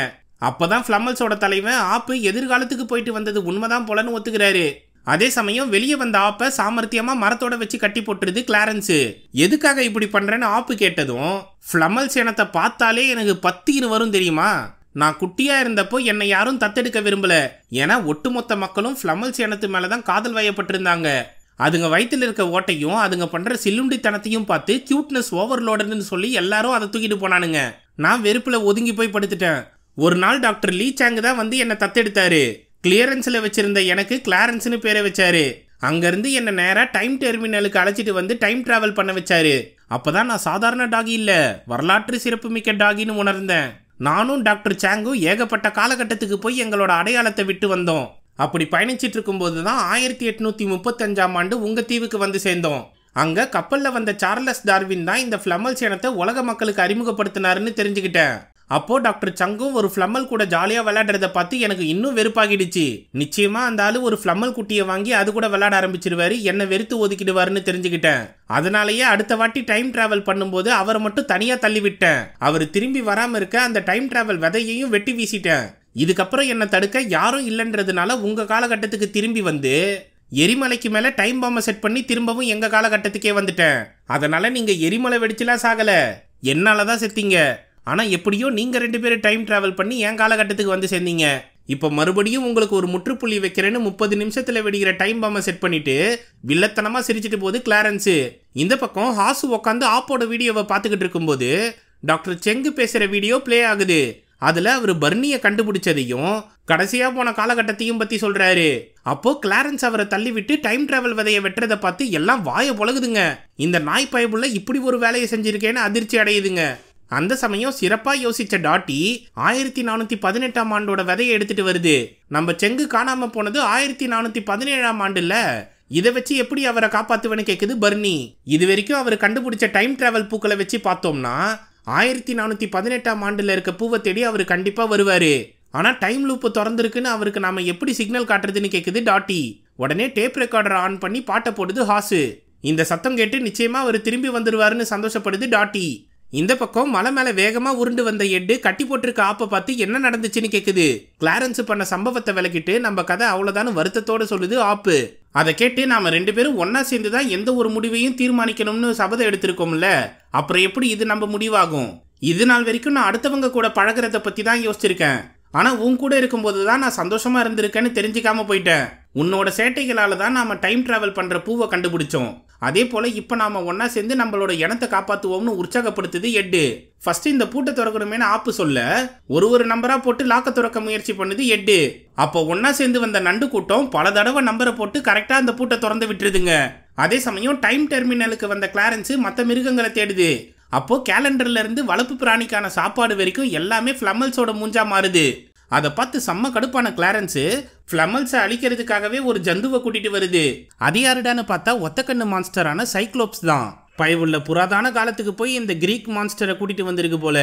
அப்பதான் ஃபிளமல்ஸோட தலைவன் ஆப்பு எதிர்காலத்துக்கு போயிட்டு வந்தது உண்மைதான் போலன்னு ஒத்துக்கிறாரு. அதே சமயம் வெளியே வந்த ஆப்பை சாமர்த்தியமா மரத்தோட வச்சு கட்டி போட்டுருது கிளாரன்ஸ். எதுக்காக இப்படி பண்றேன்னு ஆப்பு கேட்டதும், ஃபிளமல்ஸ் இனத்தை பார்த்தாலே எனக்கு பத்தின்னு வரும் தெரியுமா. நான் குட்டியா இருந்தப்போ என்னை யாரும் தத்தெடுக்க விரும்பல. ஏன்னா ஒட்டுமொத்த மக்களும் ஃபிளமல்ஸ் இனத்து மேலதான் காதல் வயப்பட்டிருந்தாங்க. அதுங்க வயிற்றுல இருக்க ஓட்டையும் அதுங்க பண்ற சில்லுண்டித்தனத்தையும் பார்த்து கியூட்னஸ் ஓவர்லோடுன்னு சொல்லி எல்லாரும் அதை தூக்கிட்டு போனானுங்க. நான் வெறுப்புல ஒதுங்கி போய் படுத்துட்டேன். ஒரு நாள் டாக்டர் லீ சாங் தான் வந்து என்னை தத்தெடுத்தாரு. கிளியரன்ஸ்ல வச்சிருந்த எனக்கு கிளாரன்ஸ்னு பேரை வச்சாரு. அங்கிருந்து என்ன நேரா டைம் டெர்மினலுக்கு அழைச்சிட்டு வந்து டைம் டிராவல் பண்ண வச்சாரு. அப்பதான் நான் சாதாரண டாகி இல்ல, வரலாற்று சிறப்பு மிக்க டாகின்னு உணர்ந்தேன். நானும் டாக்டர் சாங்கும் ஏகப்பட்ட காலகட்டத்துக்கு போய் எங்களோட அடையாளத்தை விட்டு வந்தோம். அப்படி பயணிச்சிட்டு இருக்கும்போது தான் 1835ஆம் ஆண்டு உங்க தீவுக்கு வந்து சேர்ந்தோம். அங்க கப்பல்ல வந்த சார்லஸ் டார்வின் தான் இந்த ஃபிளமல்ஸ் இனத்தை உலக மக்களுக்கு அறிமுகப்படுத்தினாருன்னு தெரிஞ்சுக்கிட்டேன். அப்போ டாக்டர் சங்கும் ஒரு ஃபிளமல் கூட ஜாலியா விளையாடுறத பார்த்து எனக்கு இன்னும் வெறுப்பாகிடுச்சு. நிச்சயமா அந்த ஆளு ஒரு ஃபிளமல் குட்டியை வாங்கி அது கூட விளையாட ஆரம்பிச்சிருவாரு, என்ன வெறுத்து ஒதுக்கிடுவாருன்னு தெரிஞ்சுக்கிட்டேன். அதனாலேயே அடுத்த வாட்டி டைம் டிராவல் பண்ணும்போது அவரை மட்டும் தனியா தள்ளி விட்டேன். அவர் திரும்பி வராம இருக்க அந்த டைம் டிராவல் விதையையும் வெட்டி வீசிட்டேன். இதுக்கப்புறம் என்ன தடுக்க யாரும் இல்லைன்றதுனால உங்க காலகட்டத்துக்கு திரும்பி வந்து எரிமலைக்கு மேல டைம் பாம்பை செட் பண்ணி திரும்பவும் எங்க காலகட்டத்துக்கே வந்துட்டேன். அதனால நீங்க எரிமலை வெடிச்சுலாம் சாகல, என்னாலதான் செத்தீங்க. ஆனா எப்படியோ நீங்க 2 பேரும் டைம் டிராவல் பண்ணி என் காலகட்டத்துக்கு வந்து சேர்ந்தீங்க. இப்ப மறுபடியும் உங்களுக்கு ஒரு முற்றுப்புள்ளி வைக்கிறேன்னு 30 நிமிஷத்துல வெடிக்கிற டைம் பாம்பை செட் பண்ணிட்டு வில்லத்தனமா சிரிச்சிட்டு போகுது கிளாரன்ஸ். இந்த பக்கம் ஹாசு உட்காந்து ஆப்போட வீடியோவை பார்த்துக்கிட்டு இருக்கும்போது டாக்டர் செங்கு பேசுற வீடியோ பிளே ஆகுது. அதுல அவர் பர்னியை கண்டுபிடிச்சதையும் கடைசியா போன காலகட்டத்தையும் பத்தி சொல்றாரு. அப்போ கிளாரன்ஸ் அவரை தள்ளி விட்டு டைம் டிராவல் விதையை வெட்டுறதை பார்த்து எல்லாம் வாய பொழகுதுங்க. இந்த நாய் பயபுள்ள இப்படி ஒரு வேலையை செஞ்சிருக்கேன்னு அதிர்ச்சி அடையுதுங்க. அந்த சமயம் சிறப்பா யோசிச்ச டாட்டி 1418ஆம் ஆண்டோட விதையை எடுத்துட்டு வருது. நம்ம செங்கு காணாம போனது 1417ஆம் ஆண்டுல. இதை வச்சு எப்படி அவரை காப்பாத்துவேன்னு கேக்குது பர்னி. இது வரைக்கும் அவர் கண்டுபிடிச்ச டைம் டிராவல் பூக்களை வச்சு பார்த்தோம்னா 1418ஆம் ஆண்டுல இருக்க பூவை தேடி அவர் கண்டிப்பா வருவாரு. ஆனா டைம் லூப் திறந்திருக்குன்னு அவருக்கு நாம எப்படி சிக்னல் காட்டுறதுன்னு கேக்குது டாட்டி. உடனே டேப் ரெக்கார்டரை ஆன் பண்ணி பாட்டை போடுது ஹாசு. இந்த சத்தம் கேட்டு நிச்சயமா அவர் திரும்பி வந்துருவாருன்னு சந்தோஷப்படுது டாட்டி. இந்த பக்கம் மலை மேல வேகமா உருண்டு வந்த எட்டு கட்டி போட்டிருக்க ஆப்பை பார்த்து என்ன நடந்துச்சுன்னு கேக்குது. கிளாரன்ஸ் பண்ண சம்பவத்தை விளக்கிட்டு நம்ம கதை அவ்வளவுதான் வருத்தத்தோட சொல்லுது ஆப்பு. அதை கேட்டு நாம 2 பேரும் ஒன்னா சேர்ந்துதான் எந்த ஒரு முடிவையும் தீர்மானிக்கணும்னு சபதம் எடுத்திருக்கோம்ல, அப்புறம் எப்படி இது நம்ம முடிவாகும்? இது நாள் வரைக்கும் நான் அடுத்தவங்க கூட பழகிறத பத்தி தான் யோசிச்சிருக்கேன். ஆனா உன் கூட இருக்கும்போது தான் நான் சந்தோஷமா இருந்திருக்கேன்னு தெரிஞ்சுக்காம போயிட்டேன். உன்னோட சேட்டைகளால தான் நாம டைம் டிராவல் பண்ற பூவை கண்டுபிடிச்சோம். அதே போல இப்ப நாம ஒன்னா சேர்ந்து நம்மளோட இனத்தை காப்பாத்துவோம்னு உற்சாகப்படுத்துது எட்டு. ஃபர்ஸ்ட் இந்த பூட்டை திறக்கணுமேனு ஆப்பு சொல்ல ஒரு நம்பரா போட்டு லாக்க திறக்க முயற்சி பண்ணுது எட்டு. அப்போ ஒன்னா சேர்ந்து வந்த நண்டு கூட்டம் பல தடவை நம்பரை போட்டு கரெக்டா அந்த பூட்டை திறந்து விட்டுருதுங்க. அதே சமயம் டைம் டெர்மினலுக்கு வந்த கிளாரன்ஸ் மற்ற மிருகங்களை தேடுது. அப்போ கேலண்டர்ல இருந்து வளர்ப்பு பிராணிக்கான சாப்பாடு வரைக்கும் எல்லாமே ஃபிளமல்ஸோட மூஞ்சா மாறுது. அதை பார்த்து செம்ம கடுப்பான கிளாரன்ஸ் ஃபிளமல்ஸை அழிக்கிறதுக்காகவே ஒரு ஜந்துவை கூட்டிட்டு வருது. அது யாருடான்னு பார்த்தா ஒத்தக்கண்ணு மான்ஸ்டரான சைக்ளோப்ஸ் தான். பயவுள்ள புராதான காலத்துக்கு போய் இந்த கிரீக் மான்ஸ்டரை கூட்டிட்டு வந்திருக்கு போல.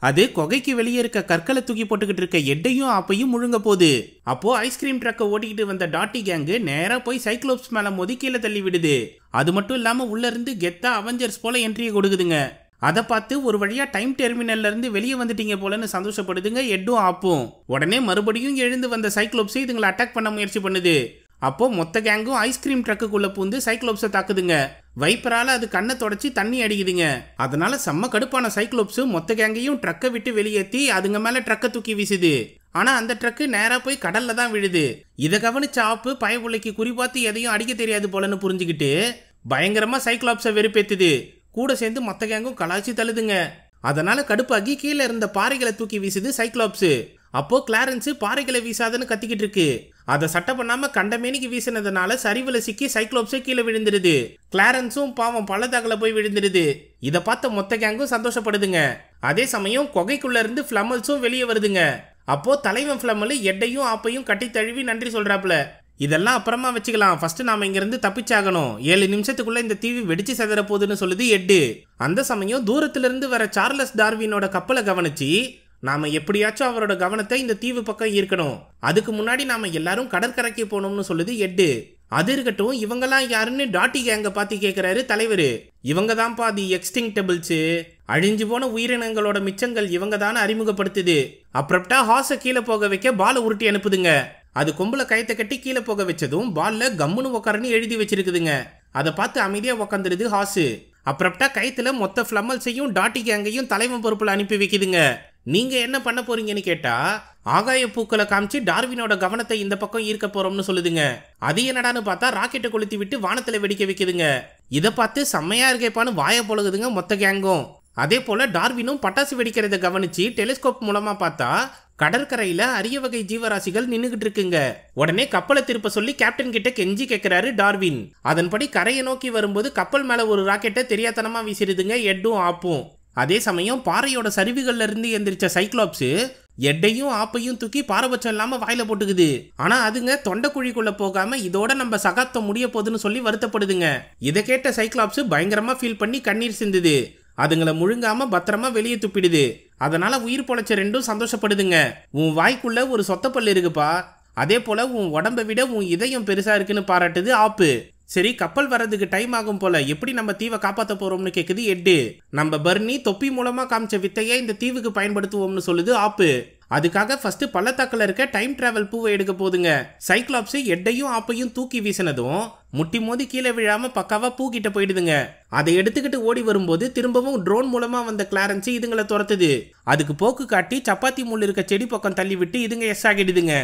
அது குகைக்கு வெளியே இருக்க கற்களை தூக்கி போட்டுக்கிட்டு இருக்க எட்டையும் ஆப்பையும் முழுங்க போகுது. அப்போ ஐஸ்கிரீம் ட்ரக்கை ஓட்டிக்கிட்டு வந்த டாட்டி கேங்கு நேரா போய் சைக்ளோப்ஸ் மேல மோதி கீழே தள்ளி விடுது. அது மட்டும் இல்லாம உள்ள இருந்து கெத்தா அவெஞ்சர்ஸ் போல என்ட்ரியை கொடுக்குதுங்க. அதை பார்த்து ஒரு வழியா டைம் டெர்மினல்ல இருந்து வெளியே வந்துட்டீங்க போலன்னு சந்தோஷப்படுதுங்க எட்டும் ஆப்பும். உடனே மறுபடியும் எழுந்து வந்த சைக்ளோப்ஸை இதுங்களை அட்டாக் பண்ண முயற்சி பண்ணுது. அப்போ மொத்த கேங்கும் ஐஸ்கிரீம் ட்ரக்குக்குள்ள பூந்து சைக்ளோப்ஸை தாக்குதுங்க. வைப்பரால அது கண்ணை தொடச்சி தண்ணி அடிக்குதுங்க. அதனால செம்ம கடுப்பான சைக்ளோப்ஸ் மொத்த கேங்கையும் ட்ரக்கை விட்டு வெளியேற்றி அதுங்க மேல ட்ரக்கை தூக்கி வீசுது. ஆனா அந்த ட்ரக்கு நேரா போய் கடல்ல தான் விழுது. இதை கவனிச்ச ஆப்பு பயப்புள்ளைக்கு குறிப்பாத்து எதையும் அடிக்க தெரியாது போலன்னு புரிஞ்சுக்கிட்டு பயங்கரமா சைக்ளோப்ஸை வெறுப்பேத்துது. கூட சேர்ந்து மொத்த கேங்கும் கலாச்சி தள்ளுதுங்க. அதனால கடுப்பாகி கீழே இருந்த பாறைகளை தூக்கி வீசுது சைக்ளோப்ஸ். அப்போ கிளாரன்ஸ் பாறைகளை வீசாதுன்னு கத்திக்கிட்டு இருக்கு. அதை சட்டை பண்ணாம கண்டமேனிக்கு வீசினதுனால சரிவுல சிக்கி சைக்ளோப்ஸே கீழே விழுந்துருது. கிளாரன்ஸும் பாவம் பள்ளத்தாக்குல போய் விழுந்துருது. இதை பார்த்த மொத்த கேங்கும் சந்தோஷப்படுதுங்க. அதே சமயம் குகைக்குள்ள இருந்து ஃபிளமல்ஸும் வெளியே வருதுங்க. அப்போ தலைவன் ஃபிளமல் எட்டையும் ஆப்பையும் கட்டி தழுவி நன்றி சொல்றாப்ல. இதெல்லாம் அப்புறமா வச்சுக்கலாம், ஃபர்ஸ்ட் நாம இங்கிருந்து தப்பிச்சாகணும். 7 நிமிஷத்துக்குள்ள இந்த தீவி வெடிச்சு செதற போகுதுன்னு சொல்லுது எட்டு. அந்த சமயம் தூரத்துல இருந்து வர சார்லஸ் டார்வினோட கப்பலை கவனிச்சு நாம எப்படியாச்சும் அவரோட கவனத்தை இந்த தீவு பக்கம் ஈர்க்கணும். அதுக்கு முன்னாடி நாம எல்லாரும் கடற்கரைக்கு போகணும்னு சொல்லுது எட்டு. அது இருக்கட்டும், இவங்கெல்லாம் யாருன்னு டாட்டி கேங்க பார்த்து கேட்கிறாரு தலைவர். இவங்க தான் பாதி எக்ஸ்டிங்டபிள்ஸ், அழிஞ்சு போன உயிரினங்களோட மிச்சங்கள் இவங்க தானே அறிமுகப்படுத்துது. அப்புறம்டா ஹாஸை கீழே போக வைக்க பாலை உருட்டி அனுப்புதுங்க. அது கொம்புல கயத்தை கட்டி கீழே போக வச்சதும் பால்ல கம்முன்னு உக்காரன்னு எழுதி வச்சிருக்குதுங்க. அதை பார்த்து அமைதியா உக்காந்துருது ஹாசு. அப்புறம்டா கயத்துல மொத்த ஃபிளமல்ஸையும் டாட்டி கேங்கையும் தலைவன் பொறுப்புல அனுப்பி வைக்குதுங்க. நீங்க என்ன பண்ண போறீங்கன்னு கேட்டா ஆகாய பூக்களை காமிச்சு டார்வினோட கவனத்தை இந்த பக்கம் ஈர்க்க போறோம்னு சொல்லுதுங்க. அது என்னடான்னு பார்த்தா ராக்கெட்டை கொளுத்தி விட்டு வானத்துல வெடிக்க வைக்குதுங்க. இதை பார்த்து செம்மையா இருக்கேப்பான்னு வாய பொழுகுதுங்க மொத்த கேங்கும். அதே போல டார்வினும் பட்டாசு வெடிக்கிறத கவனிச்சு டெலிஸ்கோப் மூலமா பார்த்தா கடற்கரையில அரிய வகை ஜீவராசிகள் நின்னுகிட்டு இருக்குங்க. உடனே கப்பலை திருப்ப சொல்லி கேப்டன் கிட்ட கெஞ்சி கேட்கிறாரு டார்வின். அதன்படி கரையை நோக்கி வரும்போது கப்பல் மேல ஒரு ராக்கெட்டை தெரியாதனமா வீசிடுதுங்க எட்டும் ஆப்பும். அதே சமயம் பாறையோட சரிவுகள்ல இருந்து எந்திரிச்ச சைக்ளோப்ஸ் எட்டையும் ஆப்பையும் தூக்கி பாரபட்சம் இல்லாம வாயில போட்டுக்குது. ஆனா அதுங்க தொண்டைக்குழிக்குள்ள போகாம இதோட நம்ம சகாப்தம் முடிய போகுதுன்னு சொல்லி வருத்தப்படுதுங்க. இதை கேட்ட சைக்ளோப்ஸ் பயங்கரமா ஃபீல் பண்ணி கண்ணீர் சிந்துது. அதுங்களை முழுங்காம பத்திரமா வெளியே துப்பிடுது. அதனால உயிர் பொழைச்ச ரெண்டும் சந்தோஷப்படுதுங்க. உன் வாய்க்குள்ள ஒரு சொத்தப்பல் இருக்குப்பா, அதே போல உன் உடம்பை விட உன் இதயம் பெருசா இருக்குன்னு பாராட்டுது ஆப்பு. சரி, கப்பல் வர்றதுக்கு டைம் ஆகும் போல, எப்படி நம்ம தீவை காப்பாற்ற போறோம்னு கேக்குது எட்டு. நம்ம பர்னி தொப்பி மூலமா காமிச்ச வித்தையை இந்த தீவுக்கு பயன்படுத்துவோம்னு சொல்லுது ஆப்பு. அதுக்காக ஃபர்ஸ்ட் பள்ளத்தாக்குல இருக்க டைம் டிராவல் பூவை எடுக்க போதுங்க. சைக்ளாப்ஸ் எட்டையும் ஆப்பையும் தூக்கி வீசினதும் முட்டி மோதி கீழே விழாம பக்காவா பூக்கிட்ட போயிடுதுங்க. அதை எடுத்துக்கிட்டு ஓடி வரும்போது திரும்பவும் ட்ரோன் மூலமா வந்த கிளாரன்ஸ் இதுங்களை துரத்துது. அதுக்கு போக்கு காட்டி சப்பாத்தி முள் இருக்க செடி பக்கம் தள்ளி விட்டு இதுங்க எஸ் ஆகிடுதுங்க.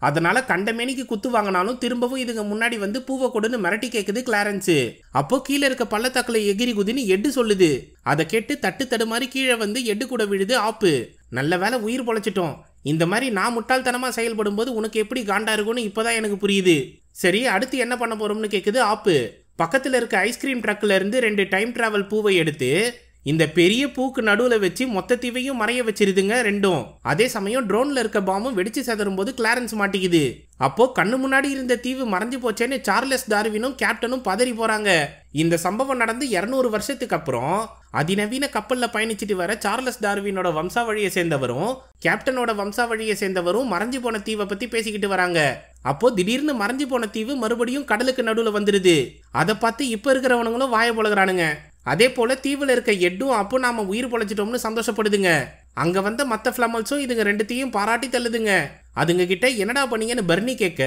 அதனால கண்டமேனிக்கு குத்து வாங்கினாலும் திரும்பவும் இதுங்க முன்னாடி வந்து பூவை கொடுன்னு மிரட்டி கேக்குது கிளாரன்ஸ். அப்போ கீழே இருக்க பள்ளத்தாக்குல எகிரி குதின்னு எட்டு சொல்லுது. அதை கேட்டு தட்டு தடுமாறி கீழே வந்து எட்டு கூட விழுது ஆப்பு. நல்ல வேலை உயிர் பொழைச்சிட்டோம். இந்த மாதிரி நான் முட்டாள்தனமா செயல்படும் போது உனக்கு எப்படி காண்டா இருக்கும்னு இப்பதான் எனக்கு புரியுது. சரி, அடுத்து என்ன பண்ண போறோம்னு கேக்குது ஆப்பு. பக்கத்துல இருக்க ஐஸ்கிரீம் ட்ரக்ல இருந்து 2 டைம் டிராவல் பூவை எடுத்து இந்த பெரிய பூக்கு நடுவுல வச்சு மொத்த தீவையும் மறைய வச்சிருதுங்க ரெண்டும். அதே சமயம் ட்ரோன்ல இருக்க பாம்பும் வெடிச்சு செதறும் போது கிளாரன்ஸ் மாட்டிக்குது. அப்போ கண்ணு முன்னாடி இருந்த தீவு மறைஞ்சு போச்சேன்னு சார்லஸ் டார்வினும் கேப்டனும் பதறி போறாங்க. இந்த சம்பவம் நடந்து 200 வருஷத்துக்கு அப்புறம் அதிநவீன கப்பல்ல பயணிச்சுட்டு வர சார்லஸ் டார்வினோட வம்சாவழியை சேர்ந்தவரும் கேப்டனோட வம்சாவழியை சேர்ந்தவரும் மறைஞ்சு போன தீவை பத்தி பேசிக்கிட்டு வராங்க. அப்போ திடீர்னு மறைஞ்சு போன தீவு மறுபடியும் கடலுக்கு நடுவுல வந்துருது. அதை பார்த்து இப்ப இருக்கிறவனுங்களும் வாய போலகிறானுங்க. அதே போல தீவுல இருக்க எட்டும் அப்போ நாம உயிர் பொழைச்சிட்டோம்னு சந்தோஷப்படுதுங்க. அங்க வந்த மத்த ஃபிளமல்ஸும் இதுங்க ரெண்டுத்தையும் பாராட்டி தள்ளுதுங்க. அதுங்க கிட்ட என்னடா பண்ணீங்கன்னு பர்னி கேட்க,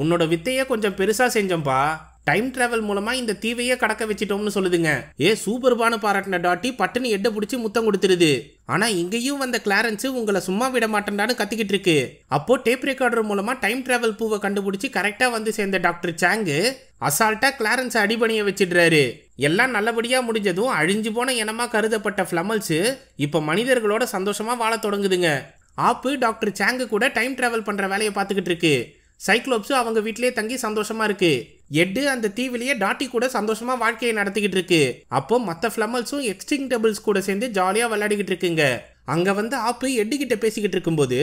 உன்னோட வித்தைய கொஞ்சம் பெருசா செஞ்சோம்பா, டைம் டிராவல் மூலமா இந்த தீவையே கடக்க வச்சிட்டோம்னு சொல்லுதுங்க. சூப்பர்பான பாராட்டின டாட்டி பட்டுன்னு எட்ட பிடிச்சி முத்தம் கொடுத்துருது. ஆனா இங்கேயும் வந்த கிளாரன்ஸ் உங்களை சும்மா விட மாட்டேன்டான்னு கத்திக்கிட்டு இருக்கு. அப்போ டேப் ரெக்கார்டர் மூலமா டைம் டிராவல் பூவை கண்டுபிடிச்சி கரெக்டா வந்து சேர்ந்த டாக்டர் சாங்கு அசால்ட்டா கிளாரன்ஸ் அடிபணிய வச்சிடுறாரு. எல்லாம் நல்லபடியா முடிஞ்சதும் அழிஞ்சு போன இனமா கருதப்பட்ட ஃபிளமல்ஸ் இப்ப மனிதர்களோட சந்தோஷமா வாழ தொடங்குதுங்க. ஆப்பு டாக்டர் சாங்கு கூட டைம் டிராவல் பண்ற வேலையை பார்த்துக்கிட்டு இருக்கு. சைக்ளோப்ஸ் அவங்க வீட்டிலேயே தங்கி சந்தோஷமா இருக்கு. எட்டு அந்த தீவிலேயே டாட்டி கூட சந்தோஷமா வாழ்க்கையை நடத்திக்கிட்டு இருக்கு. அப்போ மற்ற ஃபிளமல்ஸும் எக்ஸ்டிங்டபிள்ஸ் கூட சேர்ந்து ஜாலியா விளையாடிக்கிட்டு இருக்குங்க. அங்க வந்து ஆப்பு எட்டு கிட்ட பேசிக்கிட்டு இருக்கும்போது,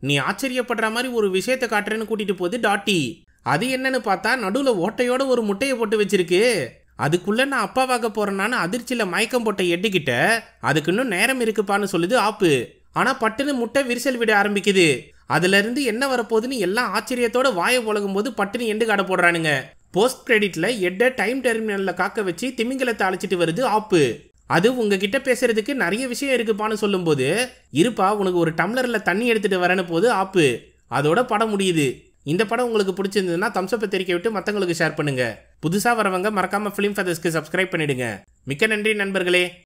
நீ ஆச்சரியப்படுற மாதிரி ஒரு விஷயத்தை காட்டுறேன்னு கூட்டிட்டு போகுது டாட்டி. அது என்னன்னு பார்த்தா நடுவுல ஓட்டையோட ஒரு முட்டையை போட்டு வச்சிருக்கு. அதுக்குள்ள நான் அப்பாவாக போறேன்னான்னு அதிர்ச்சியில மயக்கம் போட்ட எட்டுக்கிட்ட அதுக்கு இன்னும் நேரம் இருக்குப்பான்னு சொல்லுது ஆப்பு. ஆனா பட்டுன்னு முட்டை விரிசல் விட ஆரம்பிக்குது. அதுல இருந்து என்ன வரப்போகுதுன்னு எல்லாம் ஆச்சரியத்தோட வாயை உலகும் போது பட்டுன்னு எண்டு காட போடுறானுங்க. போஸ்ட் கிரெடிட்ல எட்ட டைம் டெர்மினல்ல காக்க வச்சு திமிங்கலத்தை அழைச்சிட்டு வருது ஆப்பு. அது உங்ககிட்ட பேசுறதுக்கு நிறைய விஷயம் இருக்குப்பான்னு சொல்லும் போது, இருப்பா உனக்கு ஒரு டம்ளர்ல தண்ணி எடுத்துட்டு வரேன்னு போது ஆப்பு. அதோட படம் முடியுது. இந்த படம் உங்களுக்கு பிடிச்சிருந்ததுன்னா தம்ஸ்அப்பை தெரிவிக்க விட்டு மற்றவங்களுக்கு ஷேர் பண்ணுங்க. புதுசா வரவங்க மறக்காம ஃபிலிம் ஃபெதர்ஸ்க்கு சப்ஸ்கிரைப் பண்ணிடுங்க. மிக்க நன்றி நண்பர்களே.